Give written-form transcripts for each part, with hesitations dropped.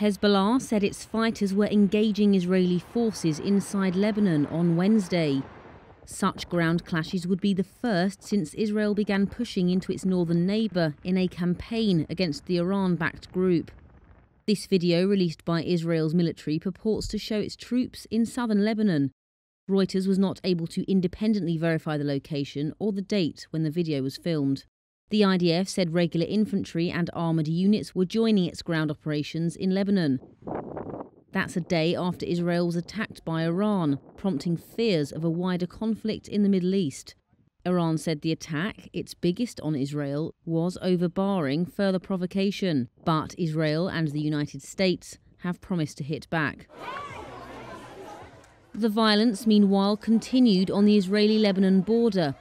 Hezbollah said its fighters were engaging Israeli forces inside Lebanon on Wednesday. Such ground clashes would be the first since Israel began pushing into its northern neighbour in a campaign against the Iran-backed group. This video, released by Israel's military, purports to show its troops in southern Lebanon. Reuters was not able to independently verify the location or the date when the video was filmed. The IDF said regular infantry and armoured units were joining its ground operations in Lebanon. That's a day after Israel was attacked by Iran, prompting fears of a wider conflict in the Middle East. Iran said the attack, its biggest on Israel, was over barring further provocation, but Israel and the United States have promised to hit back. The violence, meanwhile, continued on the Israeli-Lebanon border.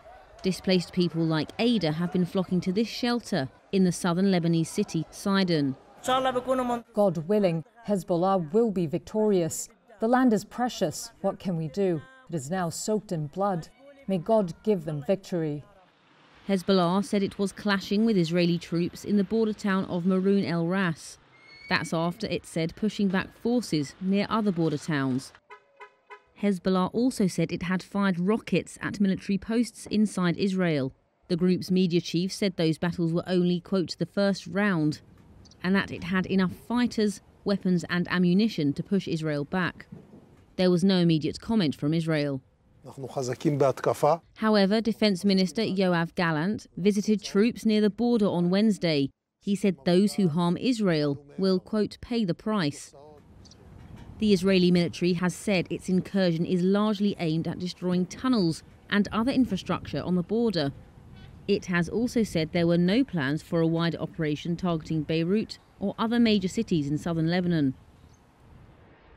Displaced people like Ada have been flocking to this shelter in the southern Lebanese city, Sidon. God willing, Hezbollah will be victorious. The land is precious. What can we do? It is now soaked in blood. May God give them victory. Hezbollah said it was clashing with Israeli troops in the border town of Maroun El Ras. That's after it said pushing back forces near other border towns. Hezbollah also said it had fired rockets at military posts inside Israel. The group's media chief said those battles were only, quote, the first round, and that it had enough fighters, weapons and ammunition to push Israel back. There was no immediate comment from Israel. However, Defence Minister Yoav Gallant visited troops near the border on Wednesday. He said those who harm Israel will, quote, pay the price. The Israeli military has said its incursion is largely aimed at destroying tunnels and other infrastructure on the border. It has also said there were no plans for a wider operation targeting Beirut or other major cities in southern Lebanon.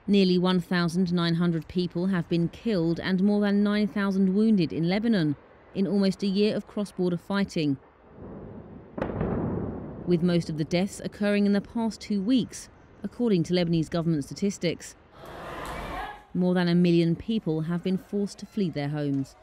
Nearly 1,900 people have been killed and more than 9,000 wounded in Lebanon in almost a year of cross-border fighting, with most of the deaths occurring in the past 2 weeks, according to Lebanese government statistics. More than 1 million people have been forced to flee their homes.